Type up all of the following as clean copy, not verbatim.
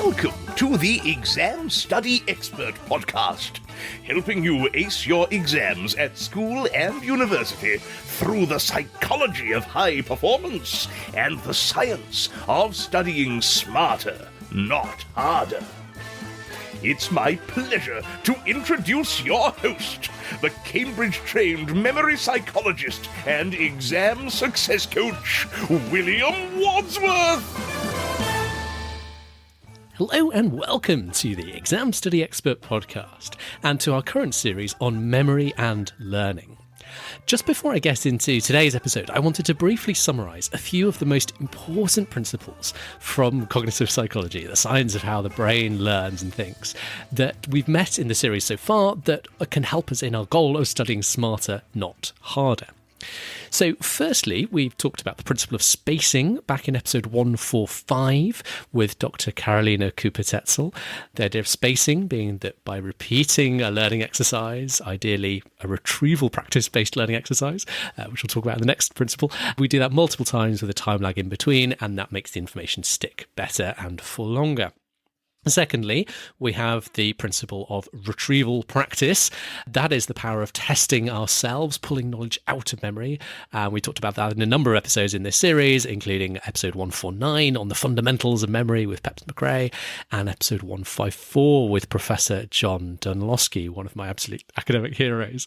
Welcome to the Exam Study Expert Podcast, helping you ace your exams at school and university through the psychology of high performance and the science of studying smarter, not harder. It's my pleasure to introduce your host, the Cambridge-trained memory psychologist and exam success coach, William Wadsworth. Hello and welcome to the Exam Study Expert Podcast and to our current series on memory and learning. Just before I get into today's episode, I wanted to briefly summarise a few of the most important principles from cognitive psychology, the science of how the brain learns and thinks, that we've met in the series so far that can help us in our goal of studying smarter, not harder. So firstly, we've talked about the principle of spacing back in episode 145 with Dr. Carolina Cooper-Tetzel. The idea of spacing being that by repeating a learning exercise, ideally a retrieval practice-based learning exercise, which we'll talk about in the next principle, we do that multiple times with a time lag in between, and that makes the information stick better and for longer. Secondly, we have the principle of retrieval practice. That is the power of testing ourselves, pulling knowledge out of memory. We talked about that in a number of episodes in this series, including episode 149 on the fundamentals of memory with Peps McRae, and episode 154 with Professor John Dunlosky, one of my absolute academic heroes.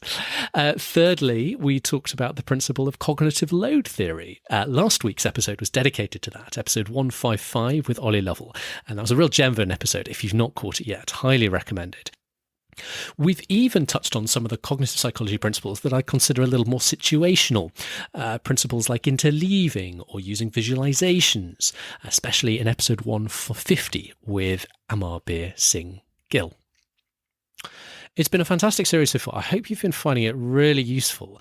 Thirdly, we talked about the principle of cognitive load theory. Last week's episode was dedicated to that, episode 155 with Ollie Lovell, and that was a real gem of an episode. If you've not caught it yet, highly recommended. We've even touched on some of the cognitive psychology principles that I consider a little more situational, principles like interleaving or using visualizations, especially in episode 150 with Amarbir Singh Gill. It's been a fantastic series so far. I hope you've been finding it really useful.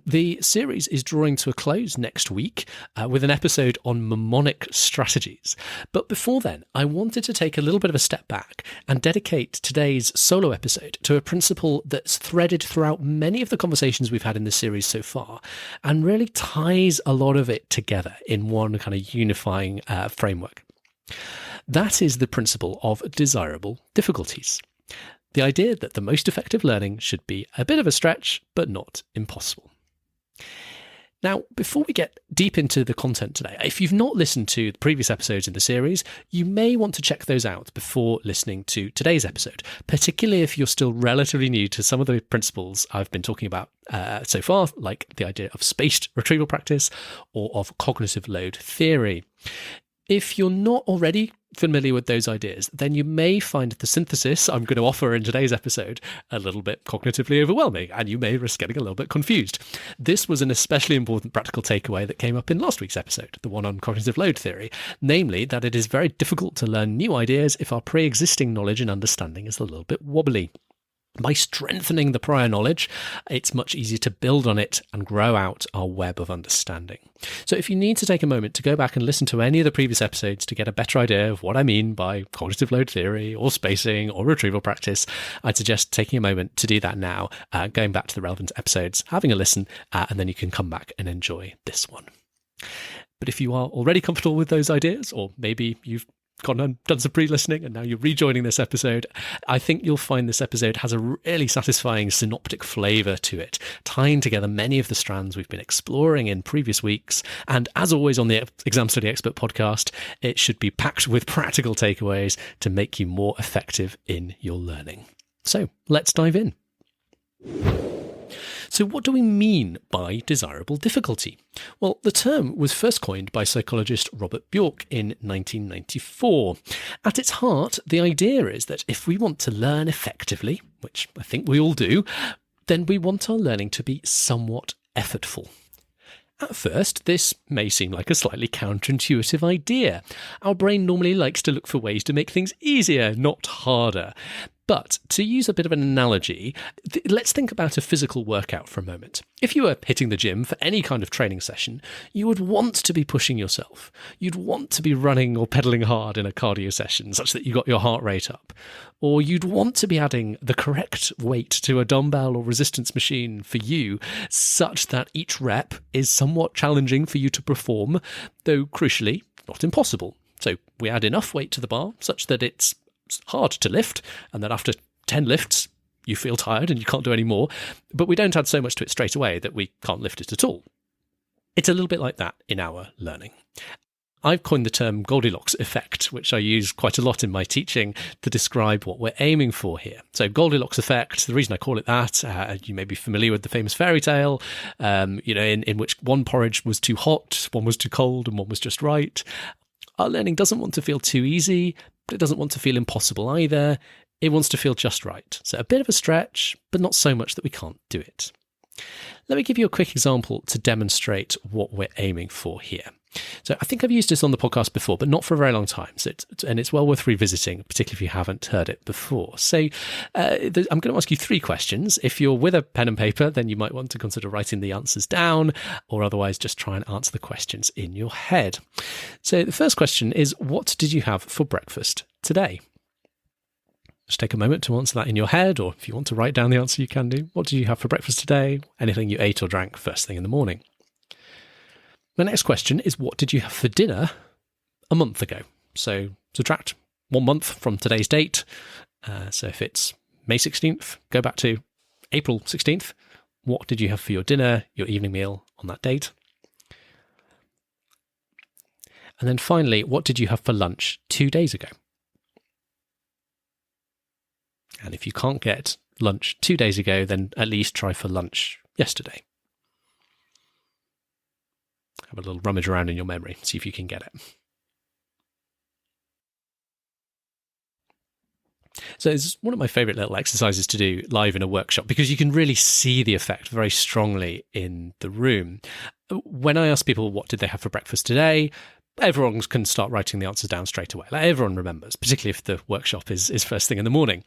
The series is drawing to a close next week with an episode on mnemonic strategies. But before then, I wanted to take a little bit of a step back and dedicate today's solo episode to a principle that's threaded throughout many of the conversations we've had in this series so far and really ties a lot of it together in one kind of unifying framework. That is the principle of desirable difficulties. The idea that the most effective learning should be a bit of a stretch, but not impossible. Now, before we get deep into the content today, if you've not listened to the previous episodes in the series, you may want to check those out before listening to today's episode, particularly if you're still relatively new to some of the principles I've been talking about so far, like the idea of spaced retrieval practice or of cognitive load theory. If you're not already familiar with those ideas, then you may find the synthesis I'm going to offer in today's episode a little bit cognitively overwhelming, and you may risk getting a little bit confused. This was an especially important practical takeaway that came up in last week's episode, the one on cognitive load theory, namely that it is very difficult to learn new ideas if our pre-existing knowledge and understanding is a little bit wobbly. By strengthening the prior knowledge, it's much easier to build on it and grow out our web of understanding. So if you need to take a moment to go back and listen to any of the previous episodes to get a better idea of what I mean by cognitive load theory or spacing or retrieval practice, I'd suggest taking a moment to do that now, going back to the relevant episodes, having a listen, and then you can come back and enjoy this one. But if you are already comfortable with those ideas, or maybe you've gone and done some pre-listening and now you're rejoining this episode, I think you'll find this episode has a really satisfying synoptic flavour to it, tying together many of the strands we've been exploring in previous weeks. And as always on the Exam Study Expert podcast, it should be packed with practical takeaways to make you more effective in your learning. So let's dive in. So what do we mean by desirable difficulty? Well, the term was first coined by psychologist Robert Bjork in 1994. At its heart, the idea is that if we want to learn effectively, which I think we all do, then we want our learning to be somewhat effortful. At first, this may seem like a slightly counterintuitive idea. Our brain normally likes to look for ways to make things easier, not harder. But to use a bit of an analogy, let's think about a physical workout for a moment. If you were hitting the gym for any kind of training session, you would want to be pushing yourself. You'd want to be running or pedaling hard in a cardio session such that you got your heart rate up. Or you'd want to be adding the correct weight to a dumbbell or resistance machine for you such that each rep is somewhat challenging for you to perform, though crucially not impossible. So we add enough weight to the bar such that it's hard to lift, and that after 10 lifts, you feel tired and you can't do any more, but we don't add so much to it straight away that we can't lift it at all. It's a little bit like that in our learning. I've coined the term Goldilocks effect, which I use quite a lot in my teaching to describe what we're aiming for here. So Goldilocks effect, the reason I call it that, you may be familiar with the famous fairy tale, in which one porridge was too hot, one was too cold, and one was just right. Our learning doesn't want to feel too easy, but it doesn't want to feel impossible either. It wants to feel just right. So a bit of a stretch, but not so much that we can't do it. Let me give you a quick example to demonstrate what we're aiming for here. So I think I've used this on the podcast before, but not for a very long time. And it's well worth revisiting, particularly if you haven't heard it before. So I'm going to ask you 3 questions. If you're with a pen and paper, then you might want to consider writing the answers down, or otherwise just try and answer the questions in your head. So the first question is, what did you have for breakfast today? Just take a moment to answer that in your head, or if you want to write down the answer, you can do. What did you have for breakfast today? Anything you ate or drank first thing in the morning. The next question is, what did you have for dinner a month ago? So subtract 1 month from today's date. So if it's May 16th, go back to April 16th. What did you have for your dinner, your evening meal on that date? And then finally, what did you have for lunch 2 days ago? And if you can't get lunch 2 days ago, then at least try for lunch yesterday. Have a little rummage around in your memory, see if you can get it. So it's one of my favourite little exercises to do live in a workshop, because you can really see the effect very strongly in the room. When I ask people what did they have for breakfast today, everyone can start writing the answers down straight away. Like, everyone remembers, particularly if the workshop is first thing in the morning.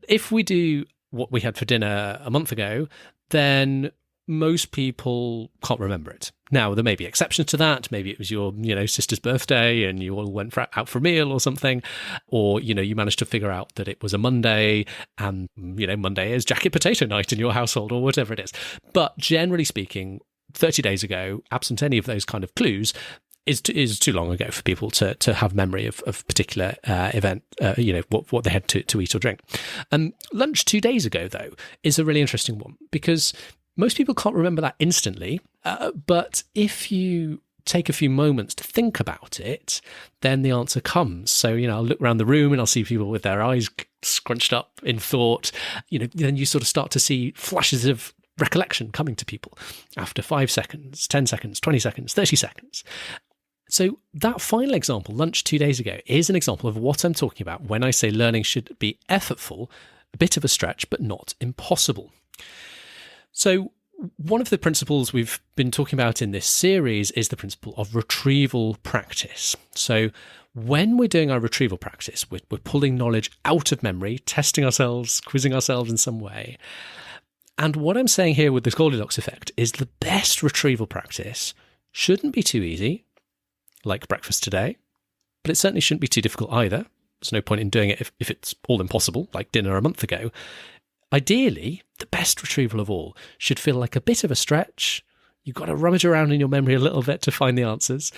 If we do what we had for dinner a month ago, then most people can't remember it. Now, there may be exceptions to that. Maybe it was your, sister's birthday and you all went out for a meal or something. Or, you managed to figure out that it was a Monday and, Monday is jacket potato night in your household or whatever it is. But generally speaking, 30 days ago, absent any of those kind of clues, is too long ago for people to have memory of particular event, what they had to eat or drink. Lunch 2 days ago, though, is a really interesting one, because most people can't remember that instantly, but if you take a few moments to think about it, then the answer comes. So, I'll look around the room and I'll see people with their eyes scrunched up in thought. Then you sort of start to see flashes of recollection coming to people after 5 seconds, 10 seconds, 20 seconds, 30 seconds. So that final example, lunch 2 days ago, is an example of what I'm talking about when I say learning should be effortful, a bit of a stretch, but not impossible. So one of the principles we've been talking about in this series is the principle of retrieval practice. So when we're doing our retrieval practice, we're pulling knowledge out of memory, testing ourselves, quizzing ourselves in some way. And what I'm saying here with this Goldilocks effect is the best retrieval practice shouldn't be too easy, like breakfast today, but it certainly shouldn't be too difficult either. There's no point in doing it if it's all impossible, like dinner a month ago. Ideally, the best retrieval of all should feel like a bit of a stretch. You've got to rummage around in your memory a little bit to find the answers,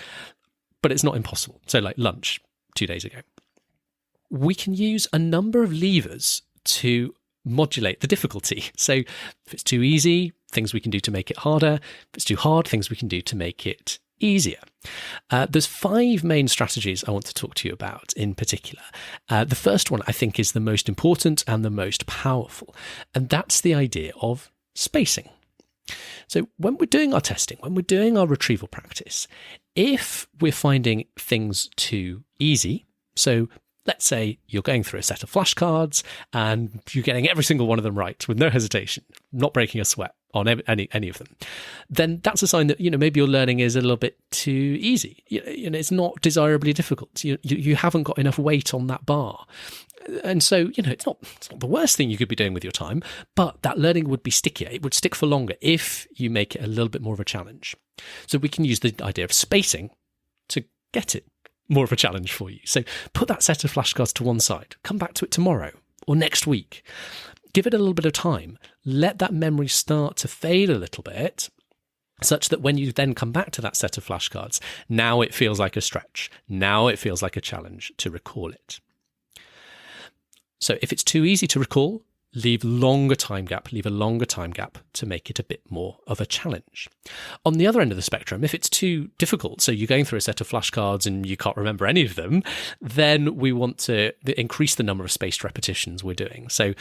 but it's not impossible. So like lunch 2 days ago. We can use a number of levers to modulate the difficulty. So if it's too easy, things we can do to make it harder. If it's too hard, things we can do to make it easier. There's 5 main strategies I want to talk to you about in particular. The first one, I think, is the most important and the most powerful, and that's the idea of spacing. So when we're doing our testing, when we're doing our retrieval practice, if we're finding things too easy, so let's say you're going through a set of flashcards and you're getting every single one of them right with no hesitation, not breaking a sweat on any of them, then that's a sign that, maybe your learning is a little bit too easy. It's not desirably difficult. You haven't got enough weight on that bar. And so, it's not the worst thing you could be doing with your time, but that learning would be stickier. It would stick for longer if you make it a little bit more of a challenge. So we can use the idea of spacing to get it more of a challenge for you. So put that set of flashcards to one side, come back to it tomorrow or next week. Give it a little bit of time. Let that memory start to fade a little bit. such that when you then come back to that set of flashcards, now it feels like a stretch. Now it feels like a challenge to recall it. So if it's too easy to recall, leave a longer time gap to make it a bit more of a challenge. On the other end of the spectrum, if it's too difficult, so you're going through a set of flashcards and you can't remember any of them, then we want to increase the number of spaced repetitions we're doing. So,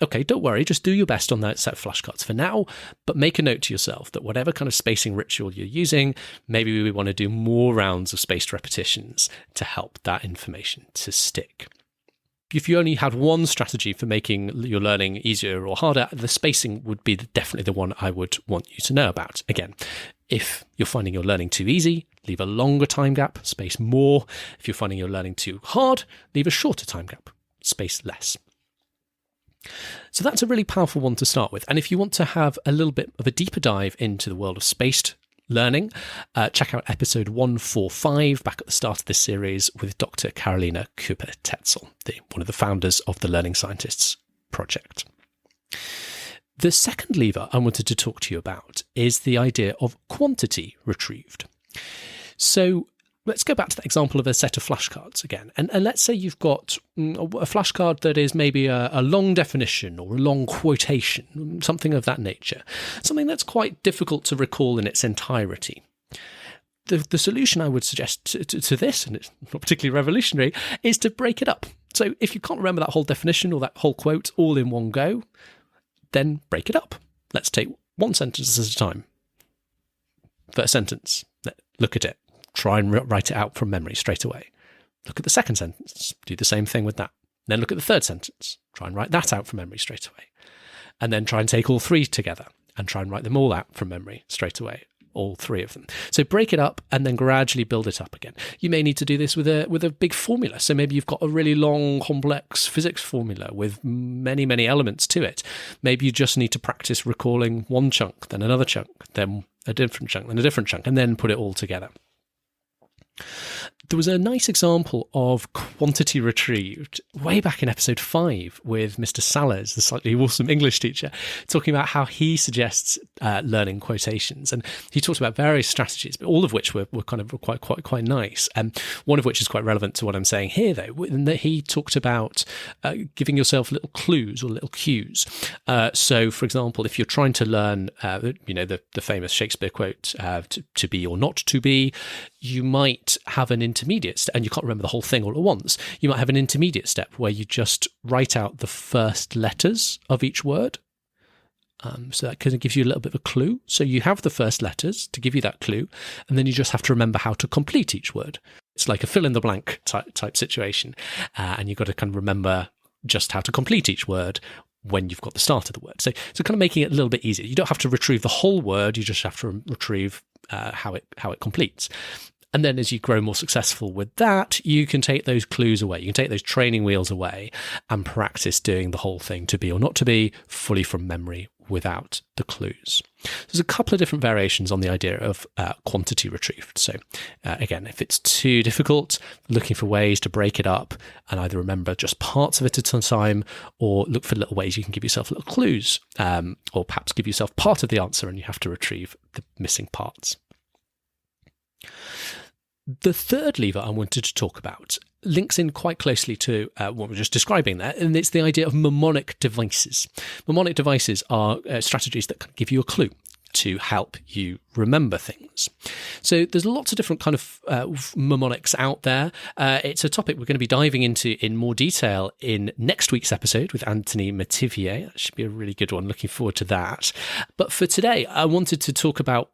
okay, don't worry, just do your best on that set of flashcards for now, but make a note to yourself that whatever kind of spacing ritual you're using, maybe we want to do more rounds of spaced repetitions to help that information to stick. If you only had one strategy for making your learning easier or harder, the spacing would be definitely the one I would want you to know about. Again, if you're finding your learning too easy, leave a longer time gap, space more. If you're finding your learning too hard, leave a shorter time gap, space less. So that's a really powerful one to start with. And if you want to have a little bit of a deeper dive into the world of spaced learning, check out episode 145 back at the start of this series with Dr. Carolina Cooper-Tetzel, one of the founders of the Learning Scientists Project. The second lever I wanted to talk to you about is the idea of quantity retrieved. So let's go back to that example of a set of flashcards again. And let's say you've got a flashcard that is maybe a long definition or a long quotation, something of that nature, something that's quite difficult to recall in its entirety. The solution I would suggest to this, and it's not particularly revolutionary, is to break it up. So if you can't remember that whole definition or that whole quote all in one go, then break it up. Let's take one sentence at a time. First sentence, look at it. Try and write it out from memory straight away. Look at the second sentence. Do the same thing with that. Then look at the third sentence. Try and write that out from memory straight away. And then try and take all three together and try and write them all out from memory straight away. All three of them. So break it up and then gradually build it up again. You may need to do this with a big formula. So maybe you've got a really long, complex physics formula with many, many elements to it. Maybe you just need to practice recalling one chunk, then another chunk, then a different chunk, then a different chunk, and then put it all together. There was a nice example of quantity retrieved way back in episode 5 with Mr. Sellers, the slightly awesome English teacher, talking about how he suggests learning quotations. And he talked about various strategies, but all of which were kind of quite nice. One of which is quite relevant to what I'm saying here, though, in that he talked about giving yourself little clues or little cues. So, for example, if you're trying to learn, the famous Shakespeare quote, to be or not to be, you might have an intermediate step, and you can't remember the whole thing all at once. You might have an intermediate step where you just write out the first letters of each word. So that kind of gives you a little bit of a clue. So you have the first letters to give you that clue, and then you just have to remember how to complete each word. It's like a fill-in-the-blank type situation, and you've got to kind of remember just how to complete each word when you've got the start of the word. So kind of making it a little bit easier. You don't have to retrieve the whole word, you just have to retrieve how it completes. And then as you grow more successful with that, you can take those clues away. You can take those training wheels away and practice doing the whole thing, to be or not to be, fully from memory without the clues. There's a couple of different variations on the idea of quantity retrieved. So again, if it's too difficult, looking for ways to break it up and either remember just parts of it at a time, or look for little ways you can give yourself little clues, or perhaps give yourself part of the answer and you have to retrieve the missing parts. The third lever I wanted to talk about links in quite closely to what we were just describing there, and it's the idea of mnemonic devices. Mnemonic devices are strategies that can give you a clue to help you remember things. So there's lots of different kind of mnemonics out there. It's a topic we're going to be diving into in more detail in next week's episode with Anthony Mativier. That should be a really good one. Looking forward to that. But for today, I wanted to talk about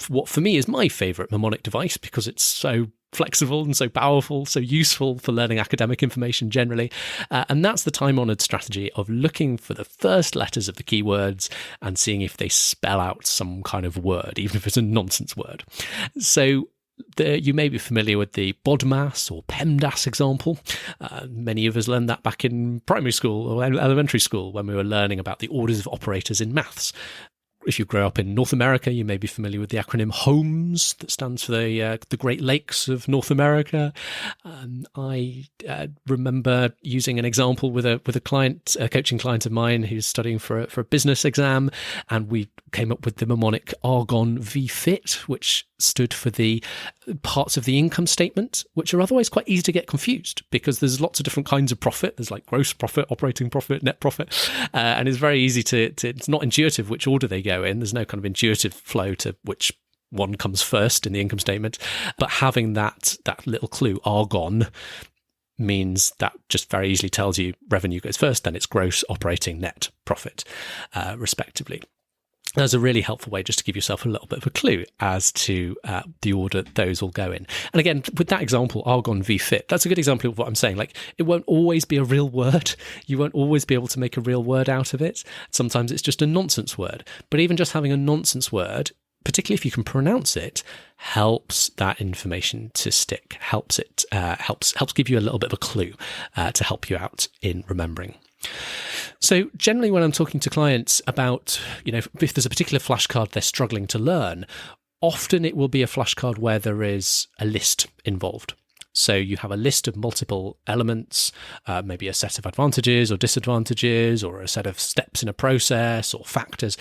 what for me is my favourite mnemonic device, because it's so flexible and so powerful, so useful for learning academic information generally. And that's the time-honoured strategy of looking for the first letters of the keywords and seeing if they spell out some kind of word, even if it's a nonsense word. So you may be familiar with the BODMAS or PEMDAS example. Many of us learned that back in primary school or elementary school when we were learning about the orders of operators in maths. if you grow up in North America, you may be familiar with the acronym HOMES, that stands for the Great Lakes of North America. I remember using an example with a client, a coaching client of mine who's studying for a business exam, and we came up with the mnemonic Argon VFIT, which stood for the parts of the income statement which are otherwise quite easy to get confused, because there's lots of different kinds of profit. There's like gross profit, operating profit, net profit, and it's very easy to it's not intuitive which order they go in. There's no kind of intuitive flow to which one comes first in the income statement. But having that little clue, Argon, means that just very easily tells you revenue goes first, then it's gross, operating, net profit, respectively. That's a really helpful way just to give yourself a little bit of a clue as to the order those will go in. And again, with that example, Argon VFIT, that's a good example of what I'm saying. Like, it won't always be a real word. You won't always be able to make a real word out of it. Sometimes it's just a nonsense word. But even just having a nonsense word, particularly if you can pronounce it, helps that information to stick, helps give you a little bit of a clue to help you out in remembering. So generally when I'm talking to clients about, if there's a particular flashcard they're struggling to learn, often it will be a flashcard where there is a list involved. So you have a list of multiple elements, maybe a set of advantages or disadvantages, or a set of steps in a process or factors.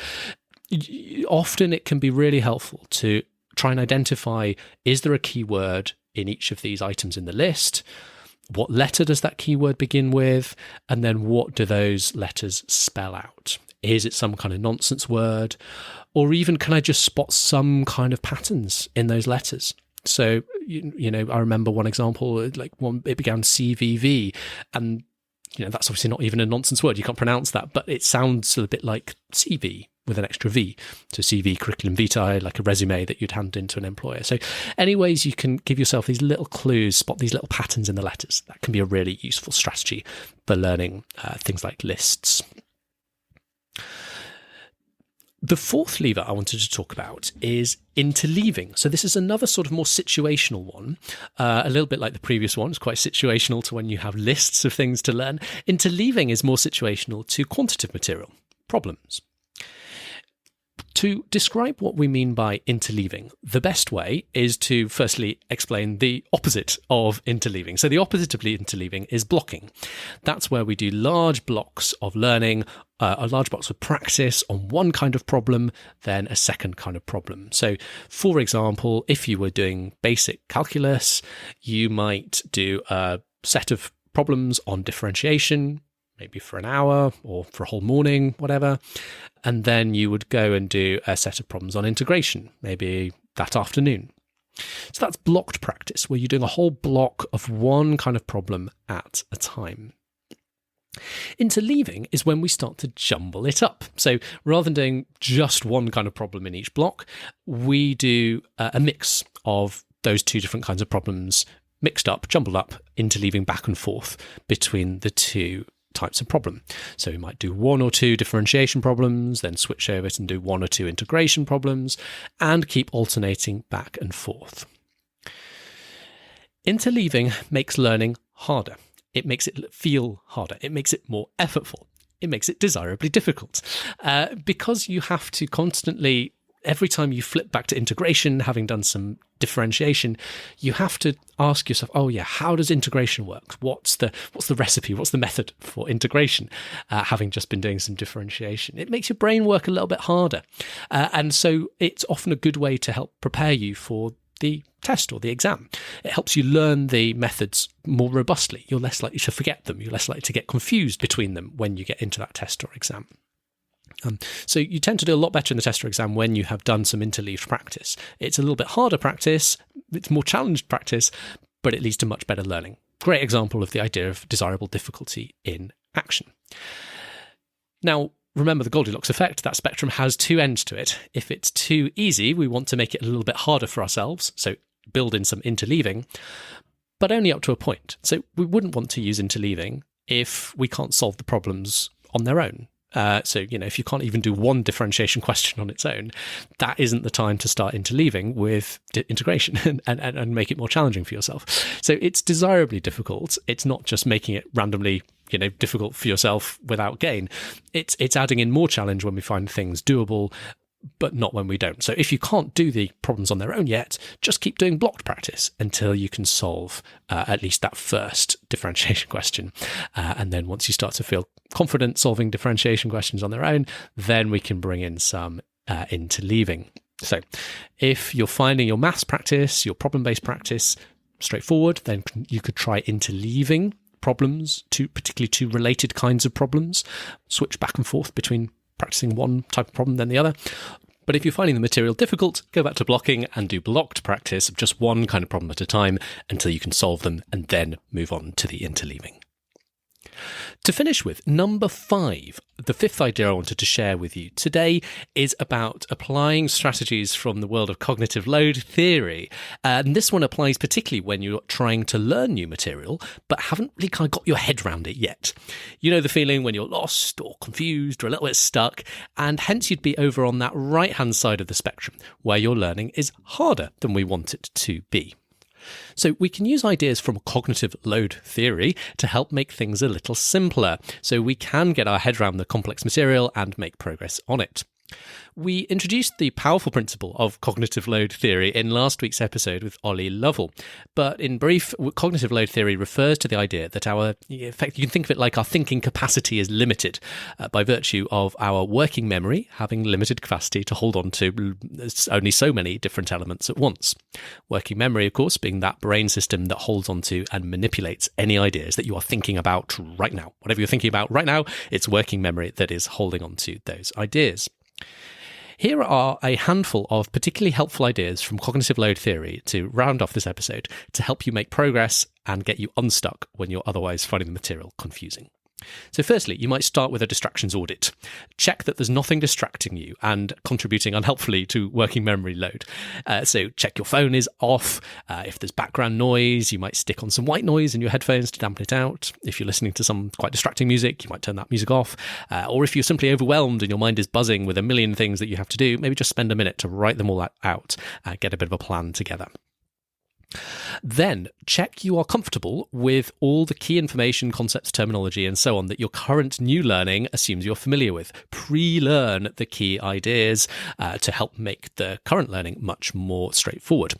Often it can be really helpful to try and identify, is there a keyword in each of these items in the list? What letter does that keyword begin with? And then what do those letters spell out? Is it some kind of nonsense word? Or even can I just spot some kind of patterns in those letters? So, I remember one example, like it began CVV, and that's obviously not even a nonsense word. You can't pronounce that, but it sounds a bit like CV with an extra V. So CV, curriculum vitae, like a resume that you'd hand into an employer. So any ways you can give yourself these little clues, spot these little patterns in the letters, that can be a really useful strategy for learning things like lists. The fourth lever I wanted to talk about is interleaving. So this is another sort of more situational one, a little bit like the previous one. It's quite situational to when you have lists of things to learn. Interleaving is more situational to quantitative material, problems. To describe what we mean by interleaving, the best way is to firstly explain the opposite of interleaving. So the opposite of interleaving is blocking. That's where we do large blocks of learning, large blocks of practice on one kind of problem, then a second kind of problem. So, for example, if you were doing basic calculus, you might do a set of problems on differentiation, maybe for an hour or for a whole morning, whatever. And then you would go and do a set of problems on integration, maybe that afternoon. So that's blocked practice, where you're doing a whole block of one kind of problem at a time. Interleaving is when we start to jumble it up. So rather than doing just one kind of problem in each block, we do a mix of those two different kinds of problems, mixed up, jumbled up, interleaving back and forth between the two types of problem. So we might do one or two differentiation problems, then switch over and do one or two integration problems, and keep alternating back and forth. Interleaving makes learning harder. It makes it feel harder. It makes it more effortful. It makes it desirably difficult. Because you have to constantly, every time you flip back to integration, having done some differentiation, you have to ask yourself, how does integration work? What's the recipe? What's the method for integration? Having just been doing some differentiation. It makes your brain work a little bit harder. And so it's often a good way to help prepare you for the test or the exam. It helps you learn the methods more robustly. You're less likely to forget them. You're less likely to get confused between them when you get into that test or exam. So you tend to do a lot better in the test or exam when you have done some interleaved practice. It's a little bit harder practice, it's more challenged practice, but it leads to much better learning. Great example of the idea of desirable difficulty in action. Now, remember the Goldilocks effect, that spectrum has two ends to it. If it's too easy, we want to make it a little bit harder for ourselves, so build in some interleaving, but only up to a point. So we wouldn't want to use interleaving if we can't solve the problems on their own. So, if you can't even do one differentiation question on its own, that isn't the time to start interleaving with integration and make it more challenging for yourself. So it's desirably difficult. It's not just making it randomly, difficult for yourself without gain. It's adding in more challenge when we find things doable, but not when we don't. So if you can't do the problems on their own yet, just keep doing blocked practice until you can solve at least that first differentiation question. And then once you start to feel confident solving differentiation questions on their own, then we can bring in some interleaving. So if you're finding your maths practice, your problem-based practice straightforward, then you could try interleaving problems, particularly two related kinds of problems, switch back and forth between practicing one type of problem then the other. But if you're finding the material difficult, go back to blocking and do blocked practice of just one kind of problem at a time until you can solve them and then move on to the interleaving. To finish with, number 5, the fifth idea I wanted to share with you today is about applying strategies from the world of cognitive load theory. And this one applies particularly when you're trying to learn new material, but haven't really kind of got your head around it yet. You know the feeling when you're lost or confused or a little bit stuck, and hence you'd be over on that right-hand side of the spectrum, where your learning is harder than we want it to be. So we can use ideas from cognitive load theory to help make things a little simpler, so we can get our head around the complex material and make progress on it. We introduced the powerful principle of cognitive load theory in last week's episode with Ollie Lovell. But in brief, cognitive load theory refers to the idea that you can think of it like our thinking capacity is limited by virtue of our working memory having limited capacity to hold on to only so many different elements at once. Working memory, of course, being that brain system that holds on to and manipulates any ideas that you are thinking about right now. Whatever you're thinking about right now, it's working memory that is holding on to those ideas. Here are a handful of particularly helpful ideas from cognitive load theory to round off this episode to help you make progress and get you unstuck when you're otherwise finding the material confusing. So firstly, you might start with a distractions audit. Check that there's nothing distracting you and contributing unhelpfully to working memory load. So check your phone is off. If there's background noise, you might stick on some white noise in your headphones to dampen it out. If you're listening to some quite distracting music, you might turn that music off. Or if you're simply overwhelmed and your mind is buzzing with a million things that you have to do, maybe just spend a minute to write them all out, get a bit of a plan together. Then check you are comfortable with all the key information, concepts, terminology, and so on that your current new learning assumes you're familiar with. Pre-learn the key ideas to help make the current learning much more straightforward.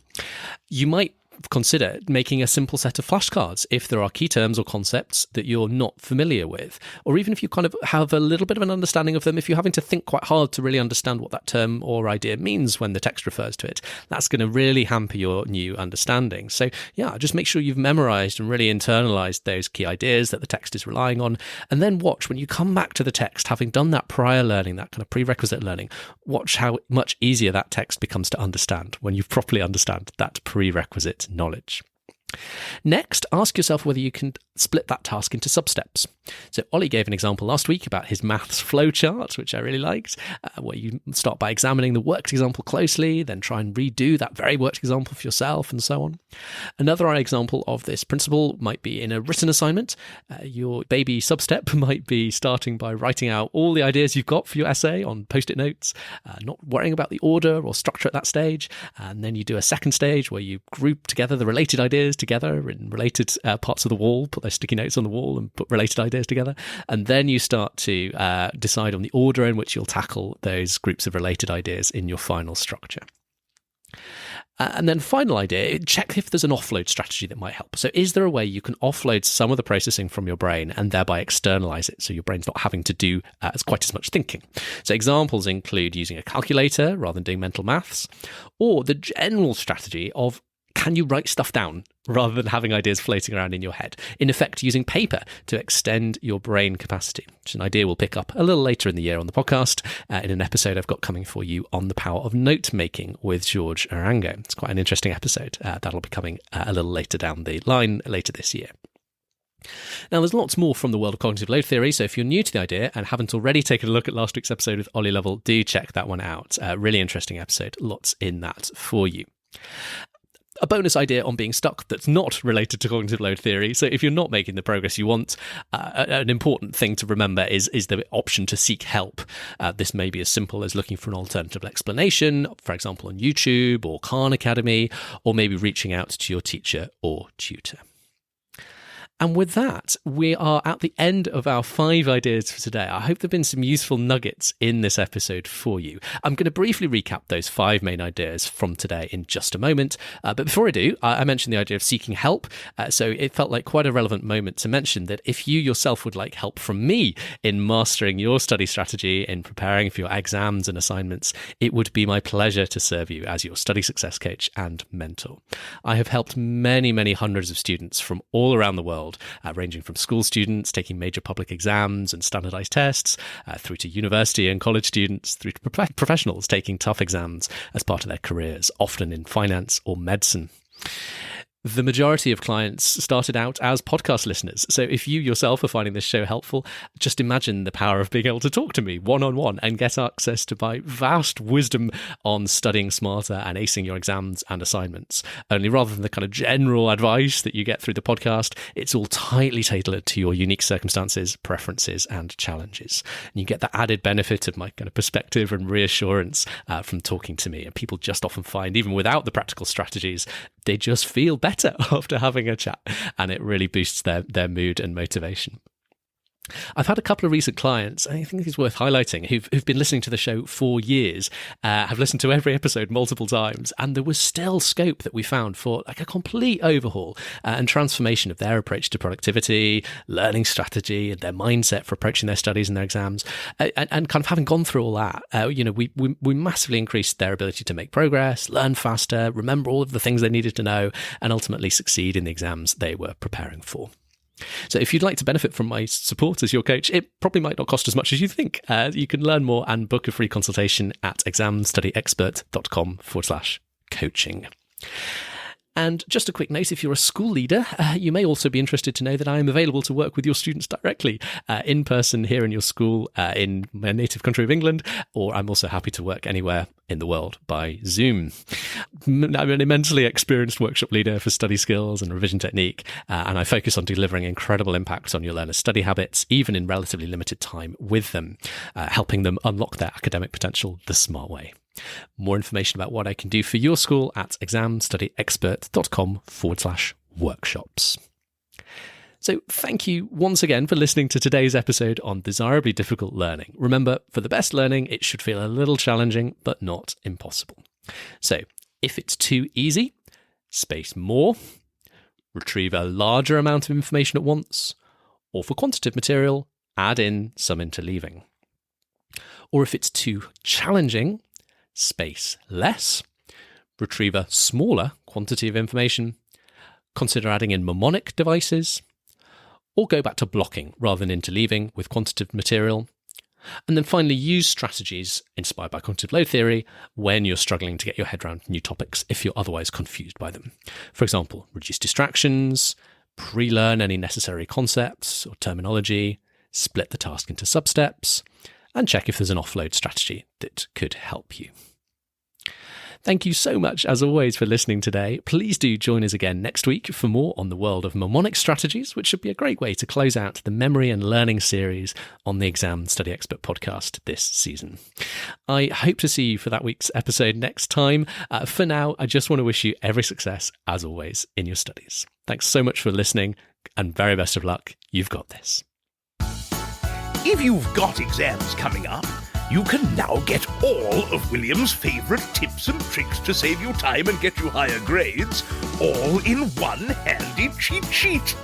You might consider making a simple set of flashcards if there are key terms or concepts that you're not familiar with, or even if you kind of have a little bit of an understanding of them, if you're having to think quite hard to really understand what that term or idea means when the text refers to it, that's going to really hamper your new understanding. So yeah, just make sure you've memorized and really internalized those key ideas that the text is relying on, and then watch when you come back to the text, having done that prior learning, that kind of prerequisite learning, watch how much easier that text becomes to understand when you properly understand that prerequisite knowledge. Next, ask yourself whether you can split that task into sub-steps. So Ollie gave an example last week about his maths flowchart, which I really liked, where you start by examining the worked example closely, then try and redo that very worked example for yourself, and so on. Another example of this principle might be in a written assignment. Your baby sub-step might be starting by writing out all the ideas you've got for your essay on post-it notes, not worrying about the order or structure at that stage, and then you do a second stage where you group together the related ideas together in related parts of the wall, put those sticky notes on the wall and put related ideas together, and then you start to decide on the order in which you'll tackle those groups of related ideas in your final structure. And then final idea, check if there's an offload strategy that might help. So is there a way you can offload some of the processing from your brain and thereby externalize it so your brain's not having to do quite as much thinking? So examples include using a calculator rather than doing mental maths, or the general strategy of can you write stuff down rather than having ideas floating around in your head? In effect, using paper to extend your brain capacity, which is an idea we'll pick up a little later in the year on the podcast in an episode I've got coming for you on the power of note making with George Arango. It's quite an interesting episode. That'll be coming a little later down the line later this year. Now, there's lots more from the world of cognitive load theory, so if you're new to the idea and haven't already taken a look at last week's episode with Ollie Lovell, do check that one out. Really interesting episode. Lots in that for you. A bonus idea on being stuck that's not related to cognitive load theory. So if you're not making the progress you want, an important thing to remember is the option to seek help. This may be as simple as looking for an alternative explanation, for example, on YouTube or Khan Academy, or maybe reaching out to your teacher or tutor. And with that, we are at the end of our 5 ideas for today. I hope there have been some useful nuggets in this episode for you. I'm going to briefly recap those 5 main ideas from today in just a moment. But before I do, I mentioned the idea of seeking help. So it felt like quite a relevant moment to mention that if you yourself would like help from me in mastering your study strategy, in preparing for your exams and assignments, it would be my pleasure to serve you as your study success coach and mentor. I have helped many, many hundreds of students from all around the world, ranging from school students taking major public exams and standardized tests, through to university and college students, through to professionals taking tough exams as part of their careers, often in finance or medicine. The majority of clients started out as podcast listeners. So if you yourself are finding this show helpful, just imagine the power of being able to talk to me one-on-one and get access to my vast wisdom on studying smarter and acing your exams and assignments. Only rather than the kind of general advice that you get through the podcast, it's all tightly tailored to your unique circumstances, preferences, and challenges. And you get the added benefit of my kind of perspective and reassurance from talking to me. And people just often find, even without the practical strategies, they just feel better after having a chat, and it really boosts their mood and motivation. I've had a couple of recent clients, I think it's worth highlighting, who've been listening to the show for years, have listened to every episode multiple times, and there was still scope that we found for like a complete overhaul and transformation of their approach to productivity, learning strategy, and their mindset for approaching their studies and their exams. And kind of having gone through all that, we massively increased their ability to make progress, learn faster, remember all of the things they needed to know, and ultimately succeed in the exams they were preparing for. So if you'd like to benefit from my support as your coach, it probably might not cost as much as you think. You can learn more and book a free consultation at examstudyexpert.com/coaching. And just a quick note, if you're a school leader, you may also be interested to know that I am available to work with your students directly in person here in your school in my native country of England, or I'm also happy to work anywhere in the world by Zoom. I'm an immensely experienced workshop leader for study skills and revision technique, and I focus on delivering incredible impacts on your learners' study habits, even in relatively limited time with them, helping them unlock their academic potential the smart way. More information about what I can do for your school at examstudyexpert.com/workshops. So thank you once again for listening to today's episode on desirably difficult learning. Remember, for the best learning, it should feel a little challenging, but not impossible. So if it's too easy, space more, retrieve a larger amount of information at once, or for quantitative material, add in some interleaving. Or if it's too challenging, space less, retrieve a smaller quantity of information, consider adding in mnemonic devices, or go back to blocking rather than interleaving with quantitative material. And then finally, use strategies inspired by cognitive load theory when you're struggling to get your head around new topics if you're otherwise confused by them. For example, reduce distractions, pre-learn any necessary concepts or terminology, split the task into sub-steps, and check if there's an offload strategy that could help you. Thank you so much, as always, for listening today. Please do join us again next week for more on the world of mnemonic strategies, which should be a great way to close out the memory and learning series on the Exam Study Expert podcast this season. I hope to see you for that week's episode next time. For now, I just want to wish you every success, as always, in your studies. Thanks so much for listening, and very best of luck. You've got this. If you've got exams coming up, you can now get all of William's favourite tips and tricks to save you time and get you higher grades, all in one handy cheat sheet.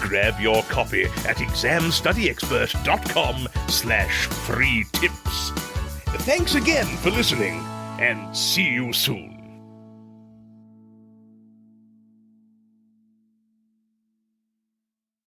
Grab your copy at examstudyexpert.com/free tips. Thanks again for listening, and see you soon.